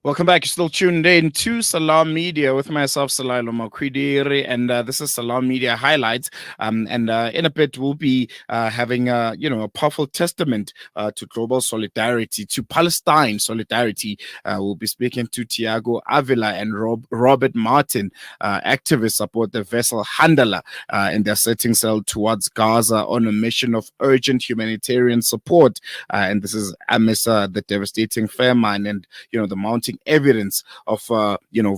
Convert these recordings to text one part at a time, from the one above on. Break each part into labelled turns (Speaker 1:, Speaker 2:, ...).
Speaker 1: Welcome back. You're still tuned in to Salam Media with myself, Salailo Makwidiri, and this is Salam Media Highlights. And in a bit, we'll be having a powerful testament to global solidarity, to Palestine solidarity. We'll be speaking to Thiago Ávila and Robert Martin, activists aboard the vessel Handala, and they're setting sail towards Gaza on a mission of urgent humanitarian support. And this is amidst the devastating famine and the mounting evidence of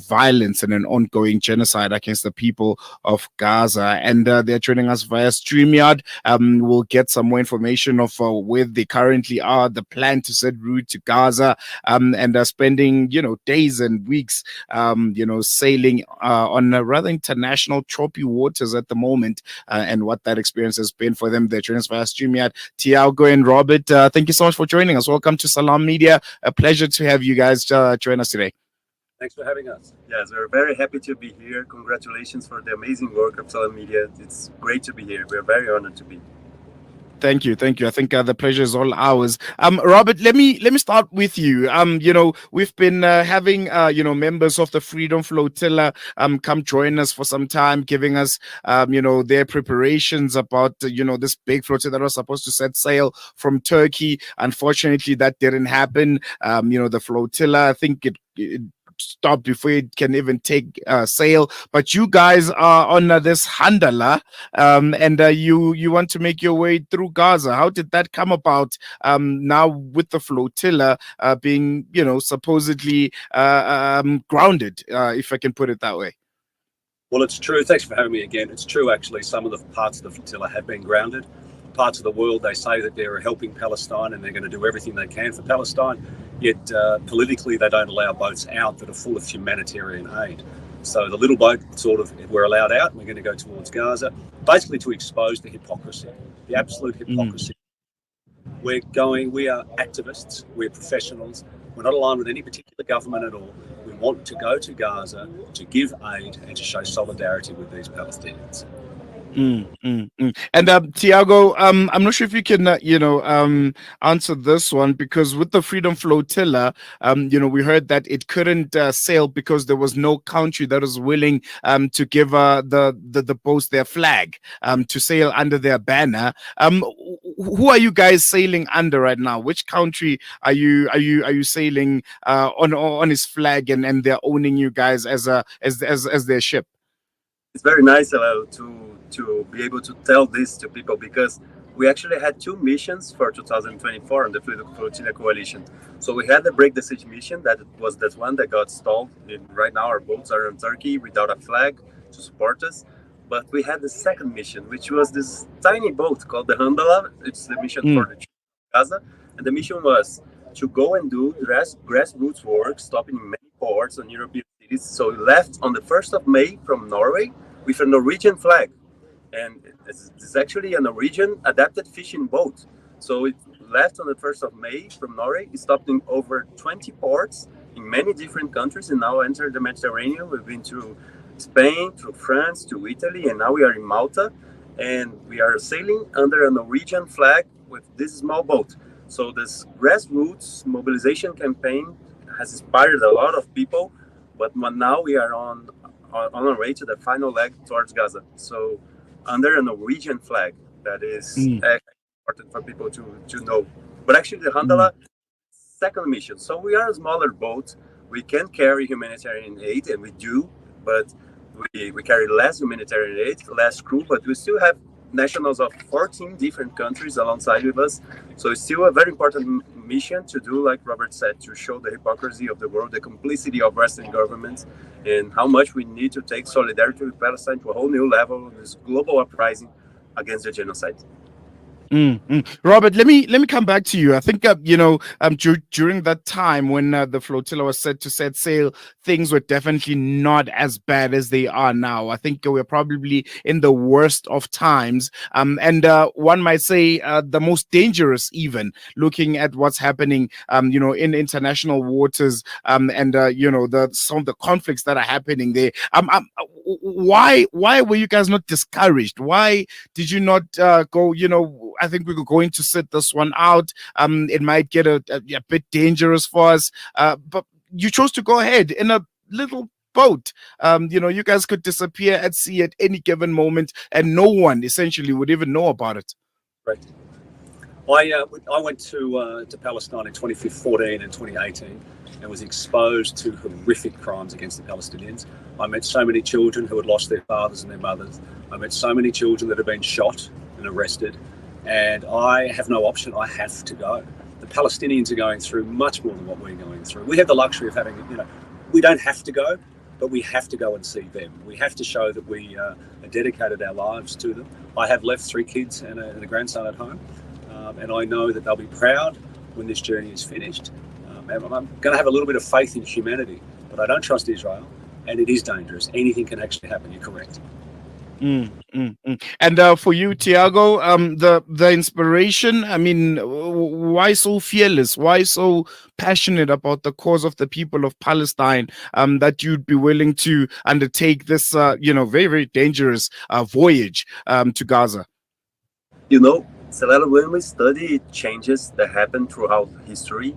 Speaker 1: violence and an ongoing genocide against the people of Gaza. And they're joining us via StreamYard. We'll get some more information of where they currently are, the plan to set route to Gaza, and spending days and weeks sailing on rather international choppy waters at the moment, and what that experience has been for them. They're joining us via StreamYard. Thiago and Robert, thank you so much for joining us. Welcome to Salam Media. A pleasure to have you guys join us today.
Speaker 2: Thanks for having us. Yes, we're very happy to be here. Congratulations for the amazing work of Salam Media. It's great to be here. We're very honored to be.
Speaker 1: Thank you. I think the pleasure is all ours. Robert, let me start with you. We've been having members of the Freedom Flotilla come join us for some time, giving us their preparations about this big flotilla that was supposed to set sail from Turkey. Unfortunately, that didn't happen. The flotilla, I think it stopped before it can even take sail. But you guys are on this Handala, and you want to make your way through Gaza. How did that come about? Now with the flotilla being supposedly grounded, if I can put it that way.
Speaker 2: Well, it's true. Thanks for having me again. It's true, actually. Some of the parts of the flotilla have been grounded. Parts of the world, they say that they're helping Palestine and they're going to do everything they can for Palestine, yet politically they don't allow boats out that are full of humanitarian aid. So the little boat we're allowed out and we're going to go towards Gaza, basically to expose the hypocrisy, the absolute hypocrisy. We are activists, we're professionals, we're not aligned with any particular government at all. We want to go to Gaza to give aid and to show solidarity with these Palestinians.
Speaker 1: And Thiago, I'm not sure if you can, answer this one, because with the Freedom Flotilla, we heard that it couldn't sail because there was no country that was willing to give the boats their flag to sail under their banner. Who are you guys sailing under right now? Which country are you sailing on his flag, and they're owning you guys as their ship?
Speaker 2: It's very nice to be able to tell this to people, because we actually had two missions for 2024 on the Flotilla Coalition. So we had the Break the Siege mission, that one that got stalled. Right now our boats are in Turkey without a flag to support us. But we had the second mission, which was this tiny boat called the Handala. It's the mission for the Gaza. And the mission was to go and do grassroots work, stopping in many ports on European cities. So we left on the 1st of May from Norway with a Norwegian flag. And it's actually a Norwegian adapted fishing boat. So it left on the 1st of May from Norway. It stopped in over 20 ports in many different countries and now entered the Mediterranean. We've been through Spain, through France, to Italy, and now we are in Malta. And we are sailing under a Norwegian flag with this small boat. So this grassroots mobilization campaign has inspired a lot of people. But now we are on our way to the final leg towards Gaza. So under a Norwegian flag, that is important for people to know. But actually the Handala second mission. So we are a smaller boat. We can carry humanitarian aid, and we do, but we carry less humanitarian aid, less crew, but we still have nationals of 14 different countries alongside with us. So it's still a very important mission to do, like Robert said, to show the hypocrisy of the world, the complicity of Western governments, and how much we need to take solidarity with Palestine to a whole new level, this global uprising against the genocide.
Speaker 1: Robert, let me come back to you. I think during that time when the flotilla was set to set sail, things were definitely not as bad as they are now. I think we're probably in the worst of times, and one might say the most dangerous, even looking at what's happening in international waters, and some of the conflicts that are happening there. Why were you guys not discouraged? Why did you not go? I think we're going to sit this one out. It might get a bit dangerous for us. But you chose to go ahead in a little boat. You guys could disappear at sea at any given moment, and no one essentially would even know about it.
Speaker 3: Right. I went to Palestine in 2014 and 2018 and was exposed to horrific crimes against the Palestinians. I met so many children who had lost their fathers and their mothers. I met so many children that have been shot and arrested, and I have no option. I have to go. The Palestinians are going through much more than what we're going through. We have the luxury of having, we don't have to go, but we have to go and see them. We have to show that we have dedicated our lives to them. I have left 3 kids and a grandson at home, and I know that they'll be proud when this journey is finished. And I'm going to have a little bit of faith in humanity, but I don't trust Israel, and it is dangerous. Anything can actually happen. You're correct.
Speaker 1: And for you, Thiago, the inspiration, I mean, why so fearless? Why so passionate about the cause of the people of Palestine, that you'd be willing to undertake this, very, very dangerous voyage to Gaza?
Speaker 2: Celelo, when we study changes that happen throughout history,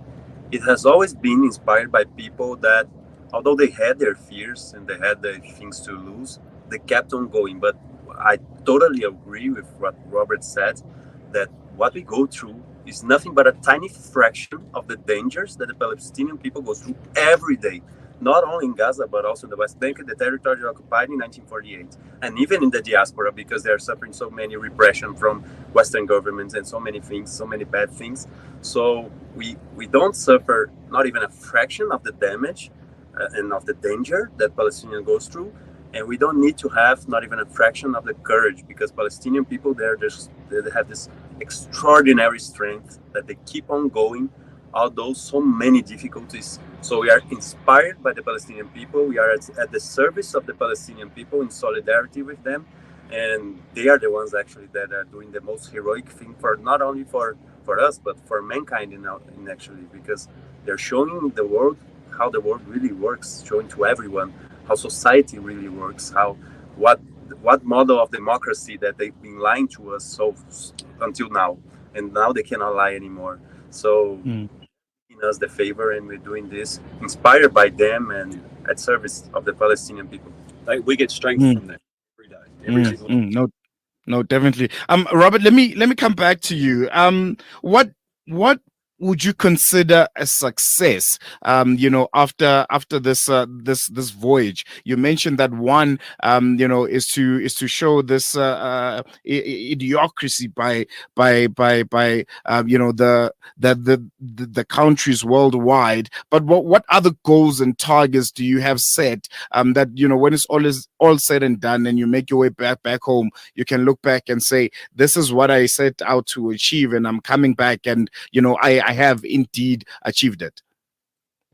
Speaker 2: it has always been inspired by people that, although they had their fears and they had their things to lose, they kept on going. But I totally agree with what Robert said, that what we go through is nothing but a tiny fraction of the dangers that the Palestinian people go through every day, not only in Gaza, but also in the West Bank, the territory occupied in 1948, and even in the diaspora, because they are suffering so many repression from Western governments and so many things, so many bad things. So we don't suffer not even a fraction of the damage and of the danger that Palestinian goes through. And we don't need to have not even a fraction of the courage, because Palestinian people, they have this extraordinary strength that they keep on going, although so many difficulties. So we are inspired by the Palestinian people. We are at the service of the Palestinian people in solidarity with them. And they are the ones actually that are doing the most heroic thing, for not only for us, but for mankind in actually, because they're showing the world how the world really works, showing to everyone how society really works, what model of democracy that they've been lying to us until now, and now they cannot lie anymore. So doing us the favor, and we're doing this inspired by them and at service of the Palestinian people.
Speaker 3: We get strength from them every day. Every single day.
Speaker 1: No, definitely. Robert, let me come back to you. What would you consider a success, after this voyage? You mentioned that one, is to show this idiocracy by the countries worldwide. But what other goals and targets do you have set, that when it's all said and done, and you make your way back home, you can look back and say, this is what I set out to achieve, and I'm coming back, and I have indeed achieved it?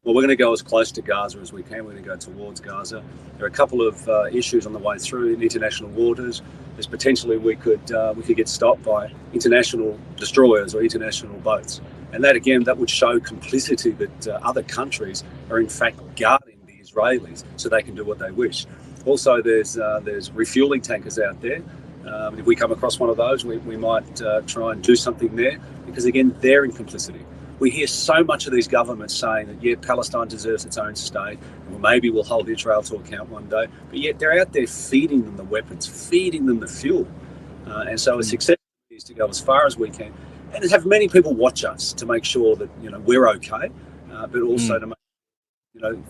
Speaker 3: Well, we're going to go as close to Gaza as we can. We're going to go towards Gaza. There are a couple of issues on the way through in international waters. There's potentially we could get stopped by international destroyers or international boats, and that would show complicity that other countries are in fact guarding the Israelis so they can do what they wish. Also, there's refueling tankers out there. If we come across one of those, we might try and do something there, because again, they're in complicity. We hear so much of these governments saying that, Palestine deserves its own state, or maybe we'll hold Israel to account one day, but yet they're out there feeding them the weapons, feeding them the fuel. And so a success is to go as far as we can, and to have many people watch us to make sure that we're okay, but also to make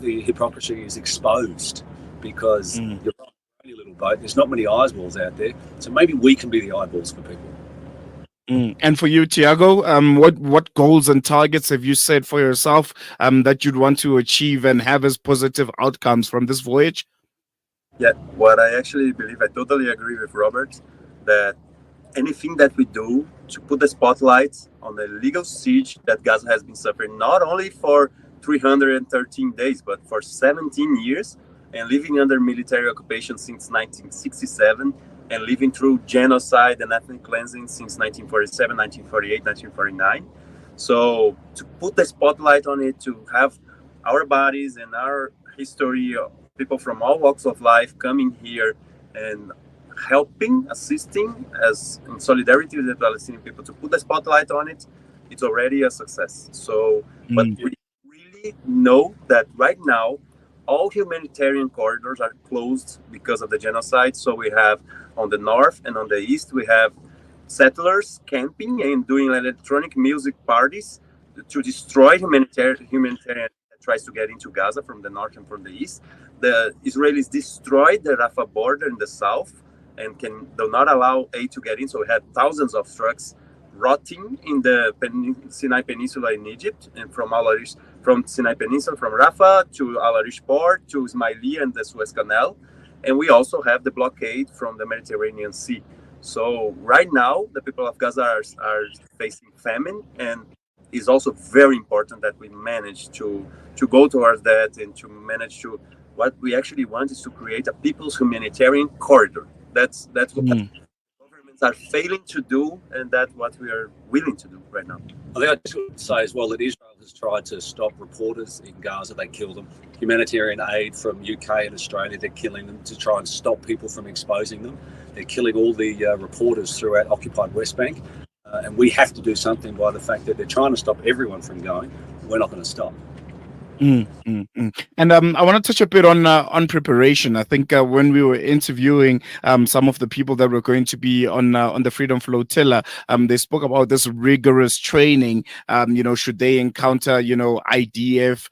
Speaker 3: the hypocrisy is exposed, because you're on a little boat. There's not many eyeballs out there, so maybe we can be the eyeballs for people.
Speaker 1: And for you, Thiago, what goals and targets have you set for yourself, that you'd want to achieve and have as positive outcomes from this voyage?
Speaker 2: Yeah, what I actually believe, I totally agree with Robert, that anything that we do to put the spotlight on the legal siege that Gaza has been suffering, not only for 313 days, but for 17 years, and living under military occupation since 1967, and living through genocide and ethnic cleansing since 1947, 1948, 1949. So to put the spotlight on it, to have our bodies and our history of people from all walks of life coming here and helping, assisting as in solidarity with the Palestinian people, to put the spotlight on it, it's already a success. So, but we really know that right now all humanitarian corridors are closed because of the genocide. So we have on the north and on the east, we have settlers camping and doing electronic music parties to destroy humanitarian that tries to get into Gaza from the north and from the east. The Israelis destroyed the Rafah border in the south and do not allow aid to get in. So we had thousands of trucks rotting in the Sinai Peninsula in Egypt, and from Sinai Peninsula, from Rafah to Al Arish port to Ismailia and the Suez Canal. And we also have the blockade from the Mediterranean Sea. So right now, the people of Gaza are facing famine, and it's also very important that we manage to go towards that and to manage to, what we actually want is to create a people's humanitarian corridor. That's what governments are failing to do, and that's what we are willing to do right now.
Speaker 3: I think I just want to say as well that Israel has tried to stop reporters in Gaza. They kill them. Humanitarian aid from UK and Australia, they're killing them to try and stop people from exposing them. They're killing all the reporters throughout occupied West Bank. And we have to do something by the fact that they're trying to stop everyone from going. We're not going to stop.
Speaker 1: And I want to touch a bit on preparation. I think when we were interviewing some of the people that were going to be on the Freedom Flotilla, they spoke about this rigorous training. Should they encounter IDF,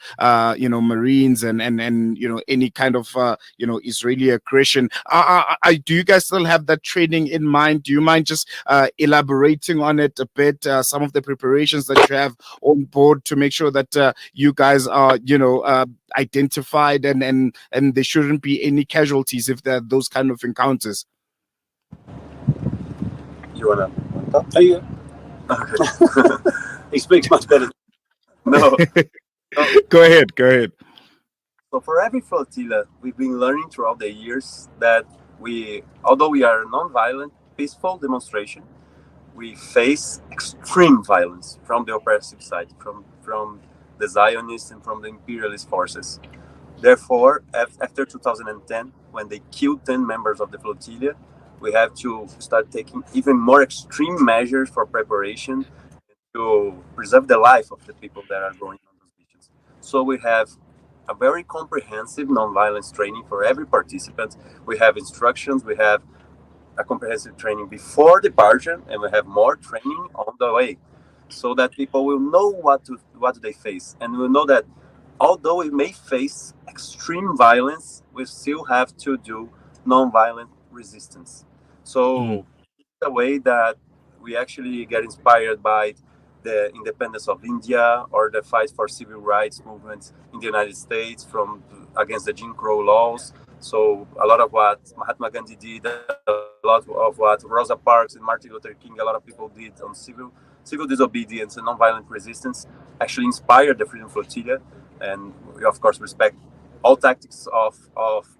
Speaker 1: Marines and any kind of Israeli aggression. Do you guys still have that training in mind? Do you mind just elaborating on it a bit? Some of the preparations that you have on board to make sure that you guys are identified and there shouldn't be any casualties if there are those kind of encounters.
Speaker 2: You wanna talk?
Speaker 3: There you go. Okay. He speaks much better.
Speaker 2: No.
Speaker 1: Go ahead.
Speaker 2: So for every flotilla, we've been learning throughout the years that although we are a non-violent, peaceful demonstration, we face extreme violence from the oppressive side, from the Zionists and from the imperialist forces. Therefore, after 2010, when they killed 10 members of the flotilla, we have to start taking even more extreme measures for preparation to preserve the life of the people that are going on those missions. So we have a very comprehensive non-violence training for every participant. We have instructions, we have a comprehensive training before departure, and we have more training on the way, so that people will know what they face, and will know that although we may face extreme violence, we still have to do non-violent resistance. So the way that we actually get inspired by the independence of India or the fight for civil rights movements in the United States against the Jim Crow laws. So a lot of what Mahatma Gandhi did, a lot of what Rosa Parks and Martin Luther King, a lot of people did on civil disobedience and nonviolent resistance actually inspired the Freedom Flotilla. And we, of course, respect all tactics of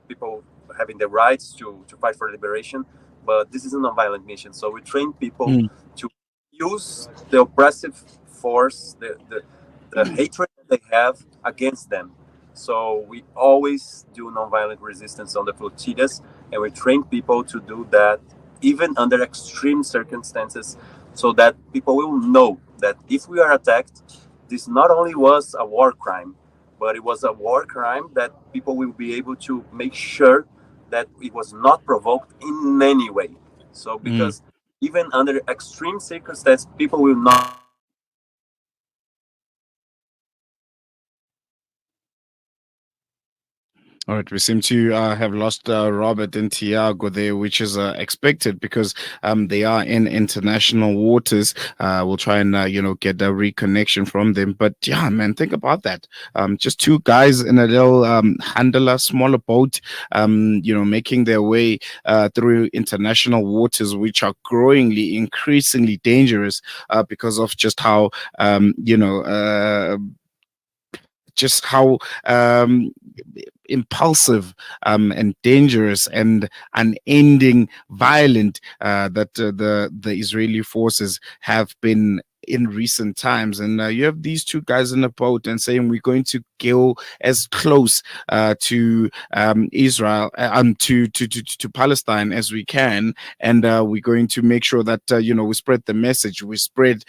Speaker 2: people having the rights to fight for liberation. But this is a nonviolent mission. So we train people to use the oppressive force, the hatred that they have against them. So we always do nonviolent resistance on the flotillas, and we train people to do that even under extreme circumstances, so that people will know that if we are attacked, this not only was a war crime, but it was a war crime that people will be able to make sure that it was not provoked in any way. So because even under extreme circumstances, people will not.
Speaker 1: All right, we seem to have lost Robert and Thiago there, which is expected because they are in international waters. We'll try and get a reconnection from them. But yeah, man, think about that. Just two guys in a little Handala, smaller boat, making their way through international waters, which are increasingly dangerous because of just how just how impulsive and dangerous and unending violent that the Israeli forces have been in recent times. And you have these two guys in a boat and saying we're going to go as close to Israel, to Palestine as we can, and we're going to make sure that we spread the message, we spread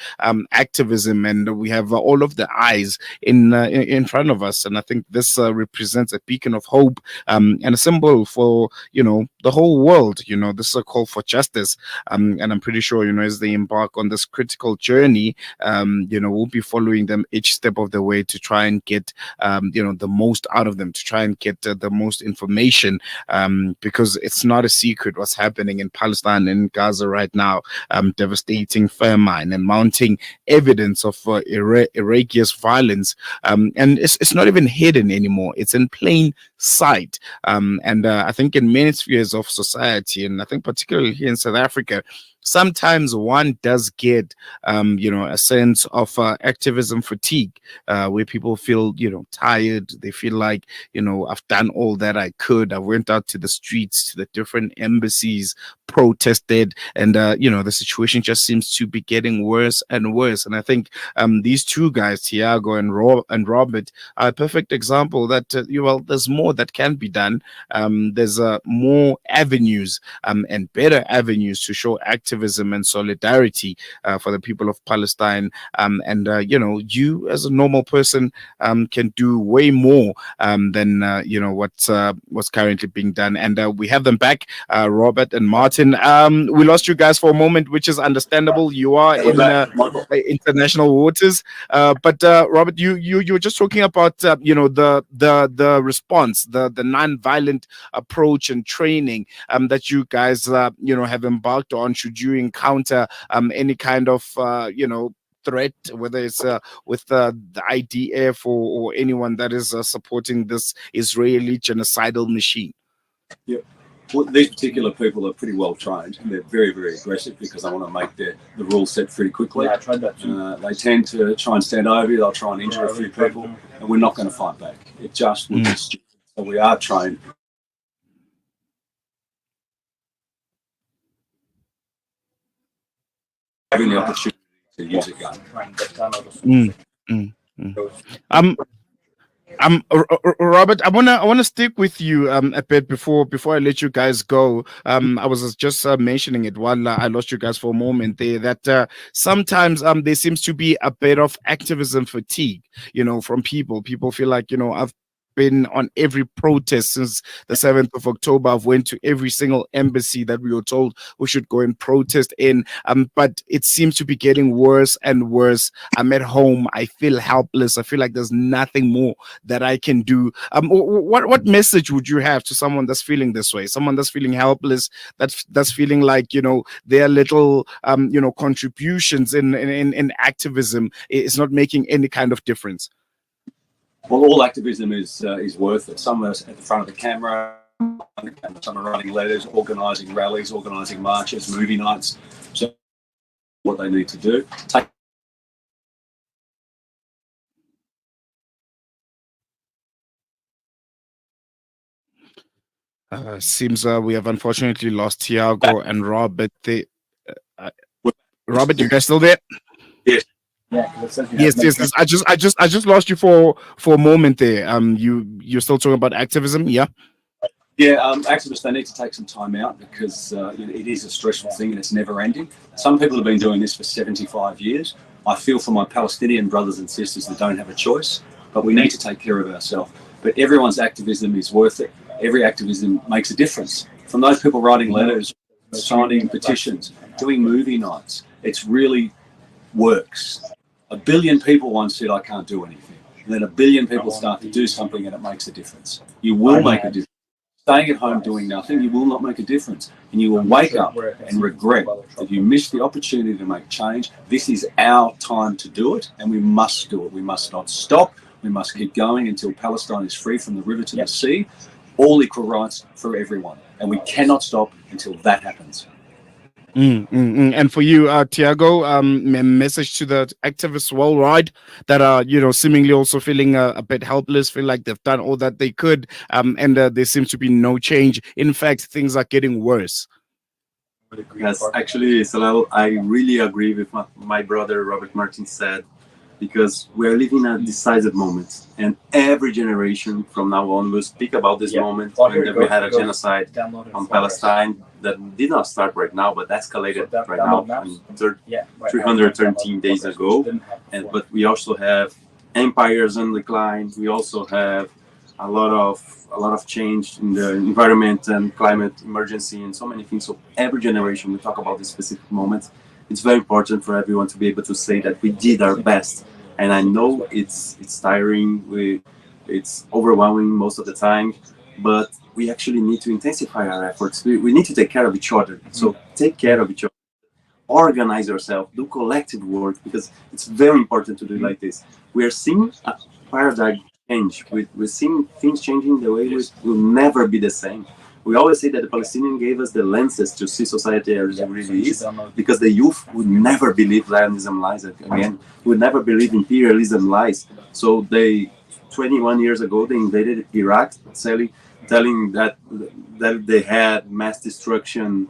Speaker 1: activism, and we have all of the eyes in front of us. And I think this represents a beacon of hope and a symbol for the whole world. This is a call for justice, and I'm pretty sure as they embark on this critical journey, we'll be following them each step of the way to try and get the most out of them, to try and get the most information, because it's not a secret what's happening in Palestine and Gaza right now. Devastating famine and mounting evidence of egregious violence, and it's not even hidden anymore. It's in plain sight, and I think in many spheres of society, and I think particularly here in South Africa, sometimes one does get, a sense of activism fatigue, where people feel, tired. They feel like, I've done all that I could. I went out to the streets, to the different embassies, protested, and, the situation just seems to be getting worse and worse. And I think these two guys, Thiago and Robert, are a perfect example that, there's more that can be done. There's more avenues and better avenues to show activism and solidarity for the people of Palestine. And you as a normal person can do way more than what's currently being done. And we have them back, Robert and Martin. We lost you guys for a moment, which is understandable. You are in international waters, but Robert, you were just talking about the response, the non-violent approach and training that you guys have embarked on should you encounter any kind of threat, whether it's with the IDF or anyone that is supporting this Israeli genocidal machine.
Speaker 3: Yeah. Well, these particular people are pretty well trained, and they're very, very aggressive because they want to make the rule set pretty quickly. Yeah, I tried that too. They tend to try and stand over you, they'll try and injure a few people, and we're not going to fight back. It just would be stupid. So we are trained. Having the opportunity to use a gun.
Speaker 1: Robert, I wanna stick with you a bit before I let you guys go. I was just mentioning it while I lost you guys for a moment there, that sometimes there seems to be a bit of activism fatigue, from people. People feel like, I've been on every protest since the 7th of October. I've went to every single embassy that we were told we should go and protest in. But it seems to be getting worse and worse. I'm at home. I feel helpless. I feel like there's nothing more that I can do. What message would you have to someone that's feeling this way? Someone that's feeling helpless, that's feeling like, their little, contributions in activism is not making any kind of difference?
Speaker 3: Well, all activism is worth it. Some are at the front of the camera, some are writing letters, organising rallies, organising marches, movie nights. So what they need to do.
Speaker 1: Seems we have unfortunately lost Thiago and Robert. Robert, you guys still there?
Speaker 3: Yes.
Speaker 1: Yes. I just lost you for a moment there. You're still talking about activism, yeah?
Speaker 3: Yeah, activists, they need to take some time out because it is a stressful thing and it's never ending. Some people have been doing this for 75 years. I feel for my Palestinian brothers and sisters that don't have a choice, but we need to take care of ourselves. But everyone's activism is worth it. Every activism makes a difference. From those people writing letters, signing petitions, doing movie nights, it's really works. 1 billion people once said, I can't do anything. And then 1 billion people start to do something and it makes a difference. You will make a difference. Staying at home doing nothing, you will not make a difference. And you will wake up and regret that you missed the opportunity to make change. This is our time to do it, and we must do it. We must not stop. We must keep going until Palestine is free from the river to the sea. All equal rights for everyone. And we cannot stop until that happens.
Speaker 1: And for you, Thiago, a message to the activists worldwide that are, seemingly also feeling a bit helpless, feel like they've done all that they could, and there seems to be no change. In fact, things are getting worse.
Speaker 2: Yes, actually, Salal, I really agree with what my brother Robert Martin said, because we're living a decisive moment, and every generation from now on will speak about this moment when we had a genocide on Palestine that did not start right now, but escalated right now, 313 days ago. And but we also have empires on decline. We also have a lot of change in the environment and climate emergency and so many things. So every generation we talk about this specific moment. It's very important for everyone to be able to say that we did our best. And I know it's tiring, it's overwhelming most of the time, but we actually need to intensify our efforts. We need to take care of each other. So take care of each other, organize yourself, do collective work, because it's very important to do like this. We are seeing a paradigm change. We're seeing things changing the way we will never be the same. We always say that the Palestinians gave us the lenses to see society as it really is, because the youth would never believe Zionism lies again, would never believe imperialism lies. So 21 years ago, they invaded Iraq, telling that they had mass destruction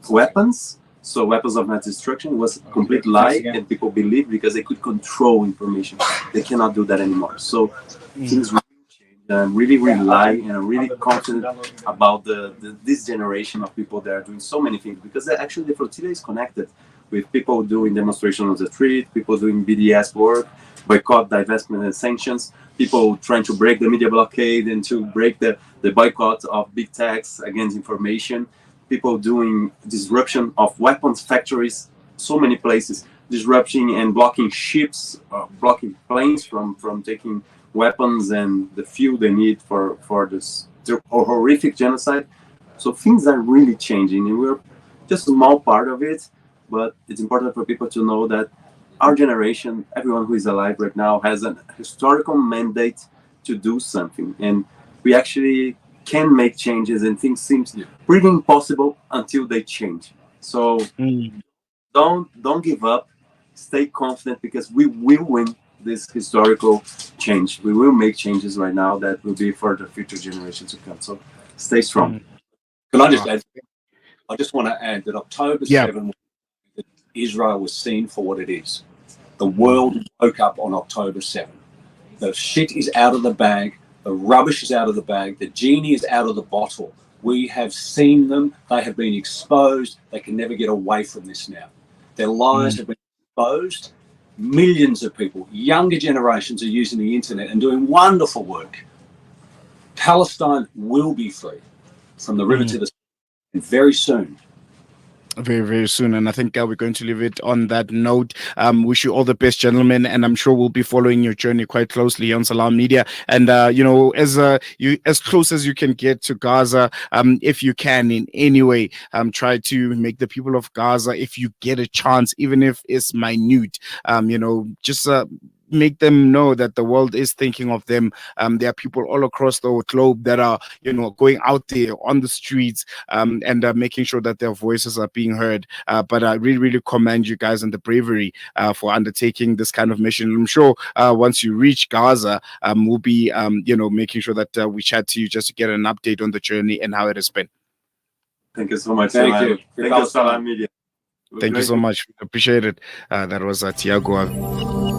Speaker 2: weapons. So weapons of mass destruction was a complete lie, and people believed because they could control information. They cannot do that anymore. So things really change. I'm really rely and I'm really confident about this generation of people that are doing so many things, because actually the flotilla is connected with people doing demonstrations on the street, people doing BDS work, boycott, divestment, and sanctions, people trying to break the media blockade and to break the boycott of big techs against information, people doing disruption of weapons factories, so many places, disrupting and blocking ships, blocking planes from taking weapons and the fuel they need for this horrific genocide. So things are really changing, and we're just a small part of it, but it's important for people to know that our generation, everyone who is alive right now, has a historical mandate to do something, and we actually can make changes, and things seem pretty impossible until they change. So don't give up, stay confident, because we will win this historical change. We will make changes right now that will be for the future generations to come. So stay strong.
Speaker 3: Can I just add? I just want to add that October 7, that Israel was seen for what it is. The world woke up on October 7. The shit is out of the bag. The rubbish is out of the bag. The genie is out of the bottle. We have seen them. They have been exposed. They can never get away from this now. Their lies have been exposed. Millions of people, younger generations, are using the internet and doing wonderful work. Palestine will be free from the river to the sea very soon.
Speaker 1: Very, very soon. And I think we're going to leave it on that note. Wish you all the best, gentlemen. And I'm sure we'll be following your journey quite closely on Salam Media. And, as close as you can get to Gaza, if you can in any way, try to make the people of Gaza, if you get a chance, even if it's minute, just make them know that the world is thinking of them. There are people all across the globe that are, going out there on the streets and making sure that their voices are being heard. But I really, really commend you guys and the bravery for undertaking this kind of mission. I'm sure once you reach Gaza, we'll be, making sure that we chat to you just to get an update on the journey and how it has been.
Speaker 2: Thank you so much.
Speaker 3: Thank you.
Speaker 2: Thank you, Salam Media.
Speaker 1: Thank you so much. Appreciate it. That was Thiago.